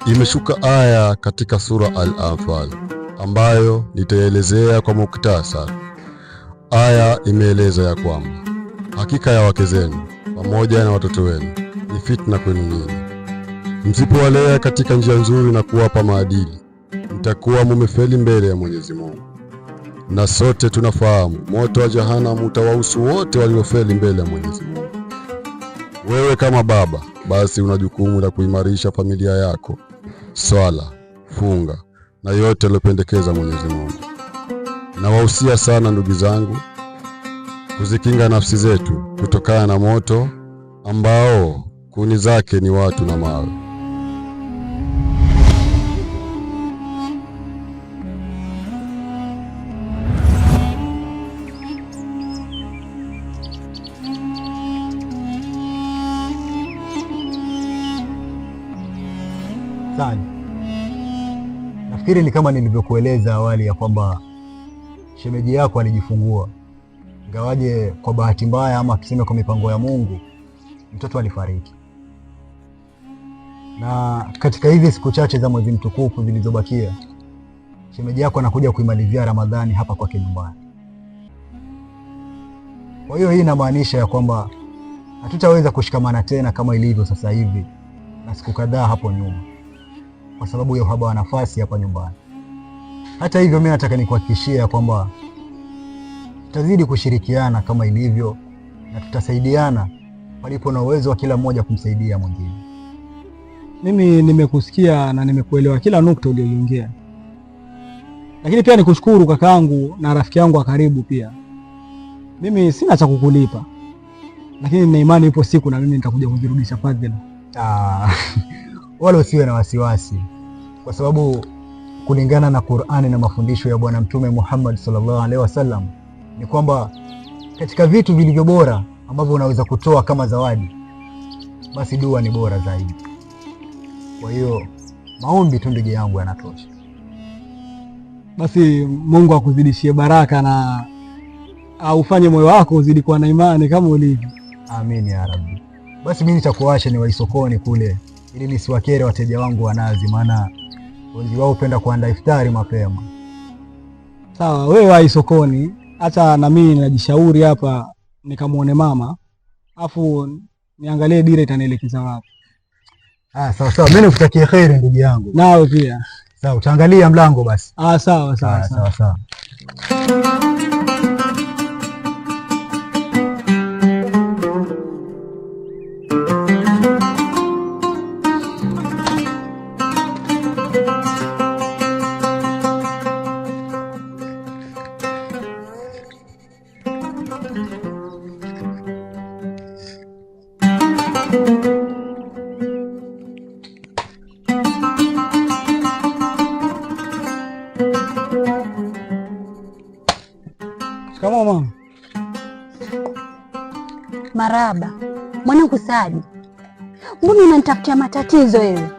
Imeshuka aya katika sura Al-Anfal ambayo nitaelezea kwa muktasari. Aya imeeleza ya kwamba hakika ya wake zenu pamoja na watoto wenu ni fitna kwenu nyinyi. Msipowalea katika njia nzuri na kuwapa maadili, mtakuwa mumefeli mbele ya Mwenyezi Mungu. Na sote tunafahamu moto wa Jahannam utawahusu wote waliofeli mbele ya Mwenyezi Mungu. Wewe kama baba, basi una jukumu la kuimarisha familia yako, swala, funga na yote aliyopendekeza Mwenyezi Mungu. Nawahusia sana ndugu zangu kuzikinga nafsi zetu kutokana na moto ambao kuni zake ni watu na mawe. Sani, nafikiri ni kama nilivyokueleza awali ya kwamba shemeji yako alijifungua, ingawaje kwa bahati mbaya ama tuseme kwa mipango ya Mungu mtoto alifariki. Na katika hizi siku chache za mwezi mtukufu zilizobakia, shemeji yako anakuja kuimalizia Ramadhani hapa kwake nyumbani. Kwa hiyo hii inamaanisha ya kwamba hatutaweza kushikamana tena kama ilivyo sasa hivi na siku kadhaa hapo nyuma, kwa sababu ya uhaba wa nafasi hapa nyumbani. Hata hivyo, mimi nataka nikuhakikishia kwamba tutazidi kushirikiana kama ilivyo na tutasaidiana palipo na uwezo wa kila mmoja kumsaidia mwingine. Mimi nimekusikia na nimekuelewa kila nukta uliyoiongea, lakini pia nikushukuru kakaangu na rafiki yangu wa karibu pia. Mimi sina cha kukulipa, lakini nina imani ipo siku na mimi nitakuja kujirudisha fadhila. Wala usiwe na wasiwasi, kwa sababu kulingana na Qur'ani na mafundisho ya Bwana Mtume Muhammad sallallahu alaihi wasallam ni kwamba katika vitu vilivyo bora ambavyo unaweza kutoa kama zawadi, basi dua ni bora zaidi. Kwa hiyo maombi tu ndugu yangu yanatosha. Basi Mungu akuzidishie baraka na aufanye moyo wako uzidi kuwa na imani kama ulivyo. Amin ya Rabbi. Basi mimi nitakuacha niwahi sokoni kule ili nisiwakere wateja wangu wa nazi, maana wengi wao hupenda kuandaa iftari mapema. Sawa, wewe wahi sokoni, hata na mimi ninajishauri hapa nikamuone mama, afu niangalie dira itanielekeza wapi. Sawa, mimi nikutakia kheri ndugu yangu. Nawe pia. Sawa, utaangalia mlango basi. Sawa. Shikamoo mama. Maraba. Mwanangu Saadi, mbona unanitafutia matatizo wewe?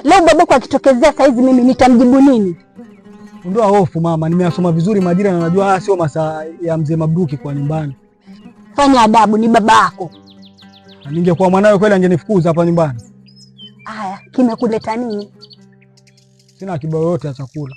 Leo babako akitokezea saizi mimi nitamjibu nini? Ondoa hofu mama, nimeyasoma vizuri majira na najua haya sio masaa ya mzee Mabruki kwa nyumbani. Fanya adabu, ni babako. Na ningekuwa mwanawe kweli angenifukuza hapa nyumbani. Haya, kimekuleta nini? Sina kibao yote ya chakula.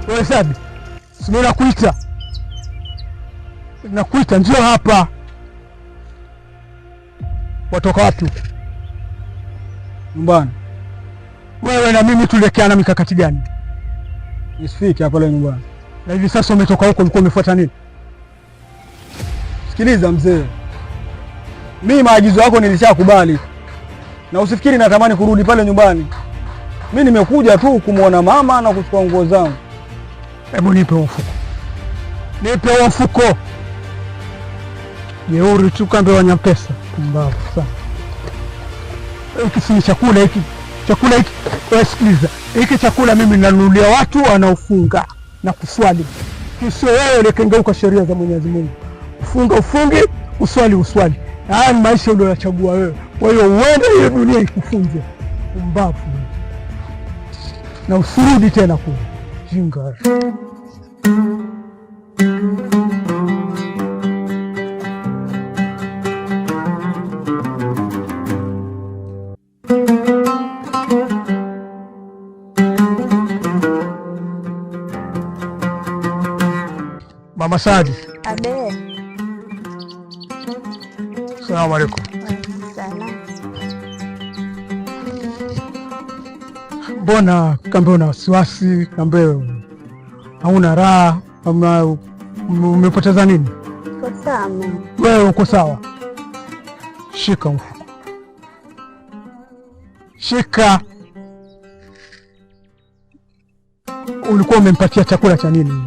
Wewe Sabi, sio nakuita njoo hapa. Watoka wapi? Nyumbani. Wewe na mimi tuliwekeana mikakati gani? nisifike hapa leo nyumbani. Na hivi sasa umetoka huko, ulikuwa umefuata nini? Sikiliza mzee, mimi maagizo yako nilishakubali, na usifikiri natamani kurudi pale nyumbani. Mimi nimekuja tu kumwona mama na kuchukua nguo zangu. Hebu nipe mfuko, nipe mfuko. Jeuri tu kambe wanyapesa kumbavu sana. Hiki si chakula hiki. Chakula hiki, sikiliza. Hiki chakula mimi ninanunulia watu wanaofunga na kuswali. Kisio wewe ulikengeuka sheria za Mwenyezi Mungu. Ufunga ufunge, uswali uswali. Haya ni maisha uliochagua wewe. Kwa hiyo uende hiyo dunia ikufunze. Kumbavu. Na usirudi tena kule. Jinga. Mama Sadi. Abe. Salamu alaikum. Salamu. Mbona kambe una wasiwasi, kambe hauna raha, umepoteza nini? Uko sawa? Wewe uko sawa? Shika mfuko. Shika. Ulikuwa umempatia chakula cha nini?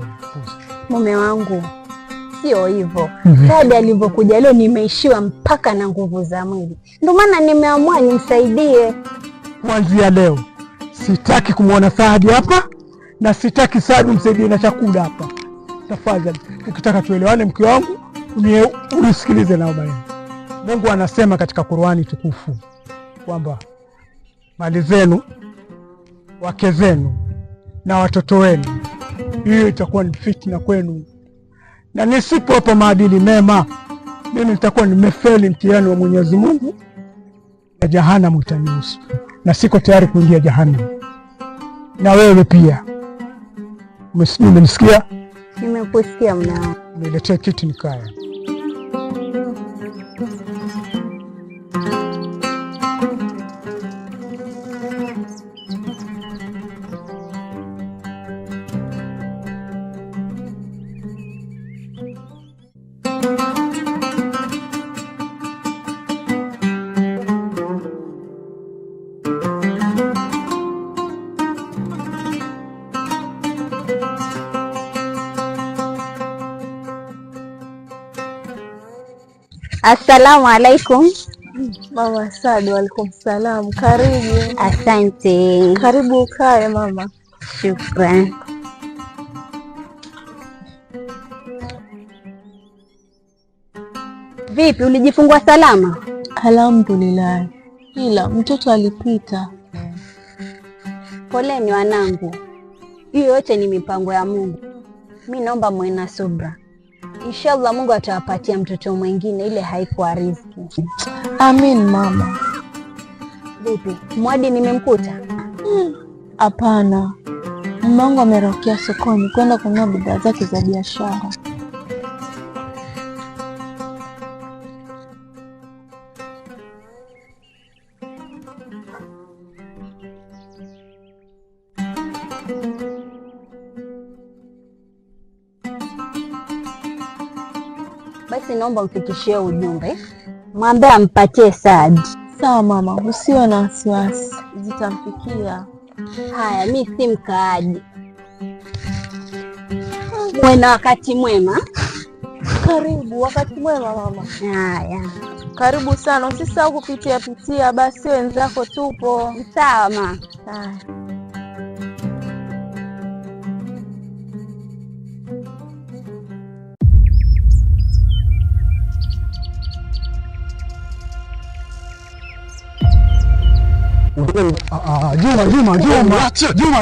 Mume wangu sio hivyo. Kadi alivyokuja leo nimeishiwa mpaka na nguvu za mwili, ndio maana nimeamua nimsaidie. Kuanzia leo sitaki kumwona Saadi hapa na sitaki Saadi msaidie na chakula hapa. Tafadhali, ukitaka tuelewane mke wangu, unisikilize na baba. Mungu anasema katika Qur'ani tukufu kwamba mali zenu, wake zenu na watoto wenu, hiyo itakuwa ni fitna kwenu, na nisipowapa maadili mema, mimi nitakuwa nimefeli mtihani wa Mwenyezi Mungu na jahanamu itanihusu, na siko tayari kuingia jahanamu. Na wewe pia umenisikia? Nimekusikia mnao. Niletee kiti nikae. Assalamu alaikum. Mama Sadi. Walaikum salam. Karibu. Asante. Karibu ukae mama. Shukran. Vipi, ulijifungua salama? Alhamdulillah, ila mtoto alipita. Poleni wanangu, hiyo yote ni mipango ya Mungu. Mimi naomba muwe na subra. Inshallah Mungu atawapatia mtoto mwingine, ile haikuwa riziki. Amin mama. Vipi, Mwadi nimemkuta? Hapana. Mume wangu amerokea sokoni kwenda kununua bidhaa zake za biashara. Basi naomba mfikishie ujumbe, mwambie ampatie Saadi. Sawa mama, usiwe na wasiwasi, zitamfikia. Haya, mimi si mkaaji. Muwe na wakati mwema. Karibu, wakati mwema mama. Haya, karibu sana, usisahau kupitia basi wenzako tupo. sawa ma. Haya.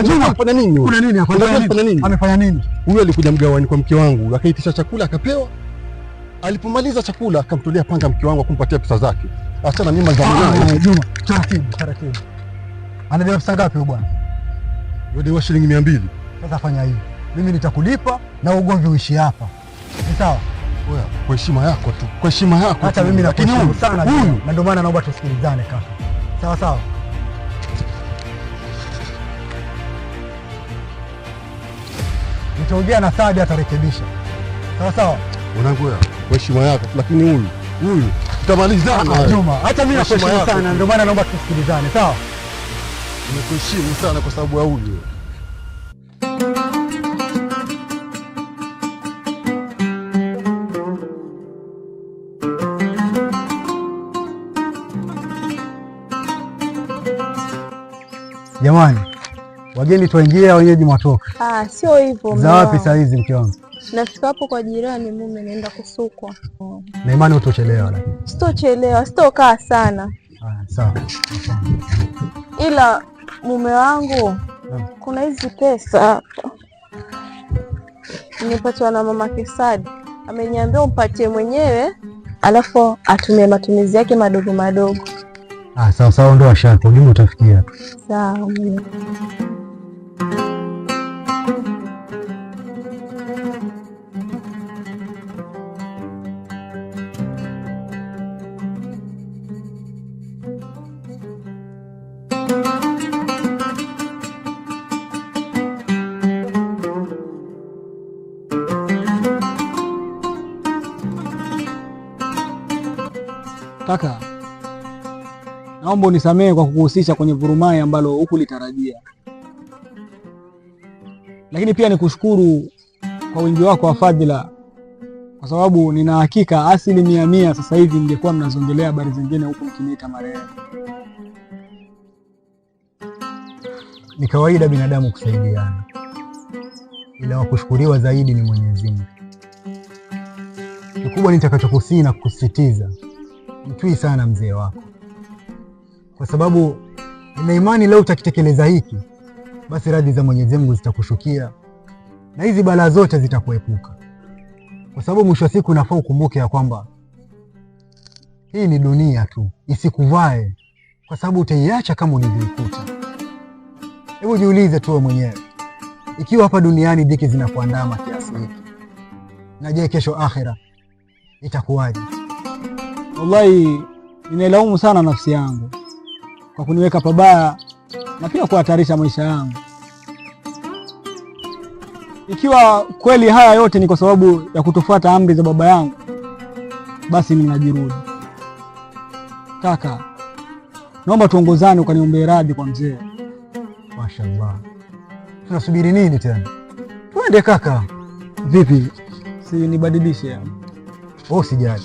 Juma. Kuna nini? Kuna nini? Amefanya nini? Huyu alikuja mgawani kwa mke wangu, akaitisha chakula akapewa. Alipomaliza chakula akamtolea panga mke wangu akumpatia pesa zake. Achana mimi mazamani. Juma, taratibu. Anadai pesa ngapi huyu bwana? Wewe shilingi 200. Sasa fanya hivi, mimi nitakulipa na ugomvi uishi hapa. Ni sawa? Wewe kwa heshima yako tu. Kwa heshima yako. Hata mimi nakuheshimu sana huyu, na ndio maana naomba tusikilizane kaka. Sawa. Nitaongea na Saadi atarekebisha. Sawa sawa. Mwanangu ya heshima yako, lakini huyu tutamalizana. Juma, hata mimi nakuheshimu sana, ndio maana naomba tusikilizane, sawa? Nimekuheshimu sana kwa sababu ya huyu. Jamani, wageni tuwaingie, wenyeji mwatoka. Sio hivyo. Za wapi saa hizi mke wangu? Nafika hapo kwa jirani, mume naenda kusukwa. Na imani utochelewa lakini. Sitochelewa, sitokaa sana. Sawa. Ila mume wangu, kuna hizi pesa hapa nimepatwa na mama Kesadi, ameniambia umpatie mwenyewe alafu atumie matumizi yake madogo madogo. Sawa, ondoa shaka, ujumbe utafikia. Sawa. Kaka, naomba unisamehe kwa kukuhusisha kwenye vurumai ambalo hukulitarajia, lakini pia nikushukuru kwa wingi wako wa fadhila, kwa sababu nina hakika 100% sasa hivi ningekuwa mnazongelea habari zingine huku mkiniita marehemu. Ni kawaida binadamu kusaidiana, ila wakushukuriwa zaidi ni Mwenyezi Mungu. Kikubwa nitakachokusii na kukusisitiza, mtwii sana mzee wako, kwa sababu nina imani leo utakitekeleza hiki, basi radhi za Mwenyezi Mungu zitakushukia na hizi balaa zote zitakuepuka, kwa sababu mwisho wa siku unafaa ukumbuke ya kwamba hii ni dunia tu, isikuvae, kwa sababu utaiacha kama ulivyoikuta. Hebu jiulize tu mwenyewe, ikiwa hapa duniani dhiki zinakuandama kiasi hiki, na je, kesho akhera itakuwaje? Wallahi ninailaumu sana nafsi yangu kwa kuniweka pabaya na pia kuhatarisha maisha yangu. Ikiwa kweli haya yote ni kwa sababu ya kutofuata amri za baba yangu, basi ninajirudi. Kaka, naomba tuongozane ukaniombee radhi kwa mzee. Mashaallah. Tunasubiri nini tena? Twende kaka. Vipi? Si nibadilishe yani? Sijali.